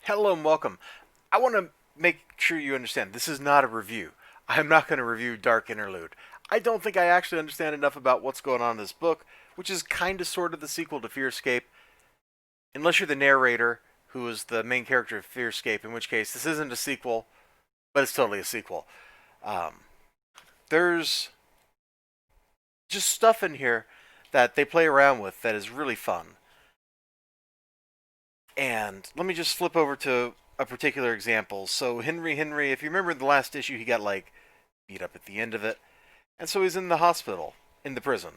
Hello and welcome. I want to make sure you understand this is not a review. I'm not going to review Dark Interlude. I don't think I actually understand enough about what's going on in this book, which is kind of sort of the sequel to Fearscape, unless you're the narrator, who is the main character of Fearscape, in which case this isn't a sequel, but it's totally a sequel. Um, there's just stuff in here that they play around with that is really fun. And let me just flip over to a particular example. So Henry, if you remember the last issue, he got like beat up at the end of it, and so he's in the hospital, in the prison.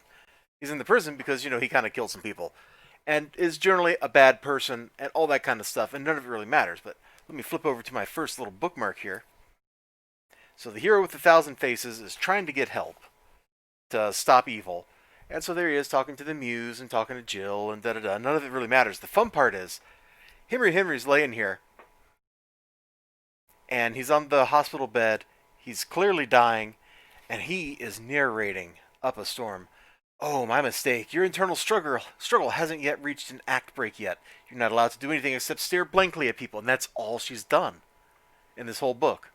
He's in the prison because he kind of killed some people, and is generally a bad person and all that kind of stuff, and none of it really matters. But let me flip over to my first little bookmark here. So the hero with a thousand faces is trying to get help to stop evil, and so there he is talking to the Muse and talking to Jill and da da da. None of it really matters. The fun part is Henry's laying here and he's on the hospital bed. He's clearly dying, and he is narrating up a storm. Oh, my mistake. Your internal struggle hasn't yet reached an act break yet. You're not allowed to do anything except stare blankly at people, and that's all she's done in this whole book.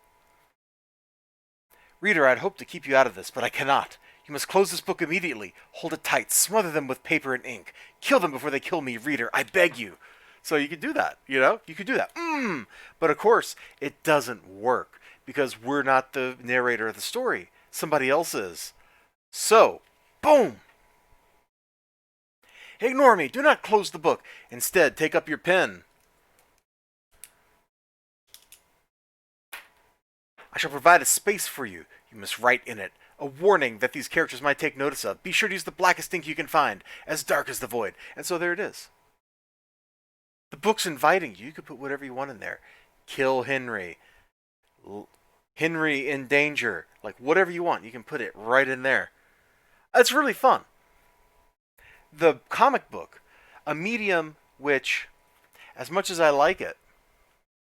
Reader, I'd hoped to keep you out of this, but I cannot. You must close this book immediately. Hold it tight. Smother them with paper and ink. Kill them before they kill me, reader. I beg you. So you could do that, You could do that. But of course, it doesn't work because we're not the narrator of the story. Somebody else is. So, boom! Ignore me. Do not close the book. Instead, take up your pen. I shall provide a space for you. You must write in it a warning that these characters might take notice of. Be sure to use the blackest ink you can find, as dark as the void. And so there it is. The book's inviting you. You could put whatever you want in there. Kill Henry. Henry in danger. Like whatever you want. You can put it right in there. It's really fun. The comic book, a medium which, as much as I like it,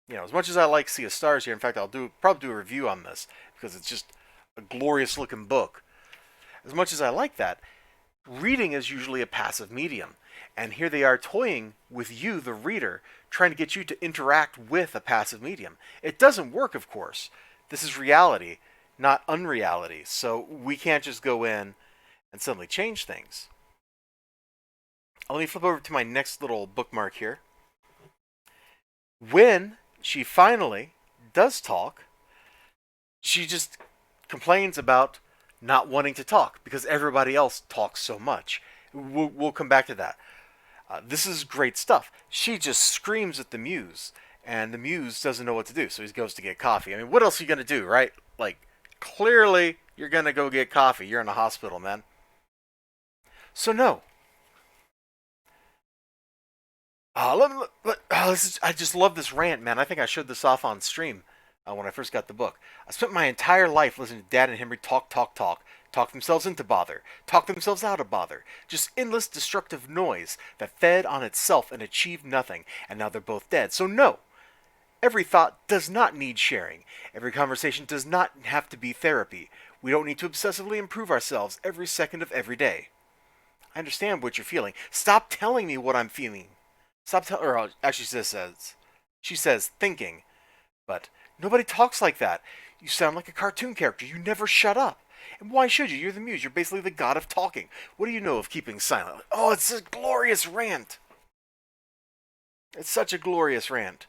as much as I like Sea of Stars here, in fact, probably do a review on this because it's just a glorious looking book. As much as I like that, reading is usually a passive medium. And here they are toying with you, the reader, trying to get you to interact with a passive medium. It doesn't work, of course. This is reality, not unreality. So we can't just go in and suddenly change things. Let me flip over to my next little bookmark here. When she finally does talk, she just complains about not wanting to talk because everybody else talks so much. We'll come back to that. This is great stuff. She just screams at the Muse, and the Muse doesn't know what to do, so he goes to get coffee. I mean, what else are you going to do, right? Like, clearly, you're going to go get coffee. You're in a hospital, man. So, no. I just love this rant, man. I think I showed this off on stream when I first got the book. I spent my entire life listening to Dad and Henry talk themselves into bother, talk themselves out of bother. Just endless destructive noise that fed on itself and achieved nothing, and now they're both dead. So, no. Every thought does not need sharing. Every conversation does not have to be therapy. We don't need to obsessively improve ourselves every second of every day. I understand what you're feeling. Stop telling me what I'm feeling. Actually, she says thinking, but nobody talks like that. You sound like a cartoon character. You never shut up. And why should you? You're the Muse. You're basically the god of talking. What do you know of keeping silent? Oh, it's a glorious rant. It's such a glorious rant.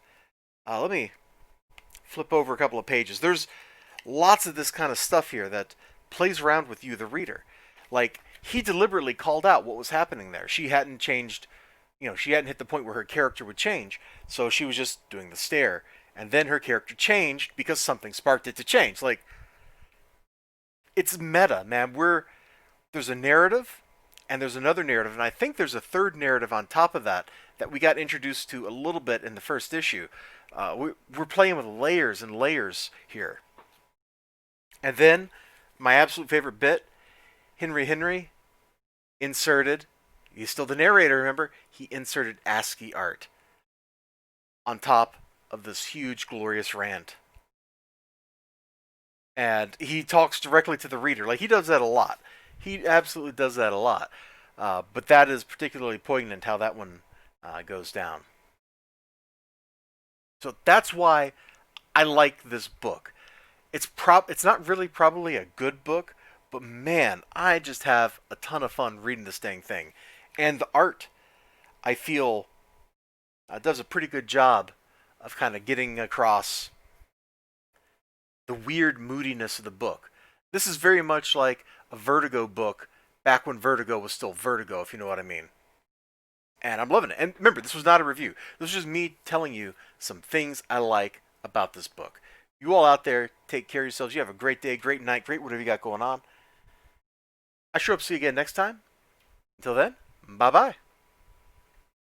Let me flip over a couple of pages. There's lots of this kind of stuff here that plays around with you, the reader. Like, he deliberately called out what was happening there. She hadn't changed, she hadn't hit the point where her character would change, so she was just doing the stare. And then her character changed because something sparked it to change. Like, it's meta, man. There's a narrative, and there's another narrative, and I think there's a third narrative on top of that we got introduced to a little bit in the first issue. We're playing with layers and layers here. And then, my absolute favorite bit, Henry inserted, he's still the narrator, remember? He inserted ASCII art on top of this huge, glorious rant. And he talks directly to the reader. Like, he does that a lot. He absolutely does that a lot. But that is particularly poignant how that one goes down. So that's why I like this book. It's not really probably a good book, but man, I just have a ton of fun reading this dang thing. And the art, I feel, does a pretty good job of kind of getting across the weird moodiness of the book. This is very much like a Vertigo book back when Vertigo was still Vertigo, if you know what I mean. And I'm loving it. And remember, this was not a review. This was just me telling you some things I like about this book. You all out there, take care of yourselves. You have a great day, great night, great whatever you got going on. I sure hope to see you again next time. Until then, bye bye.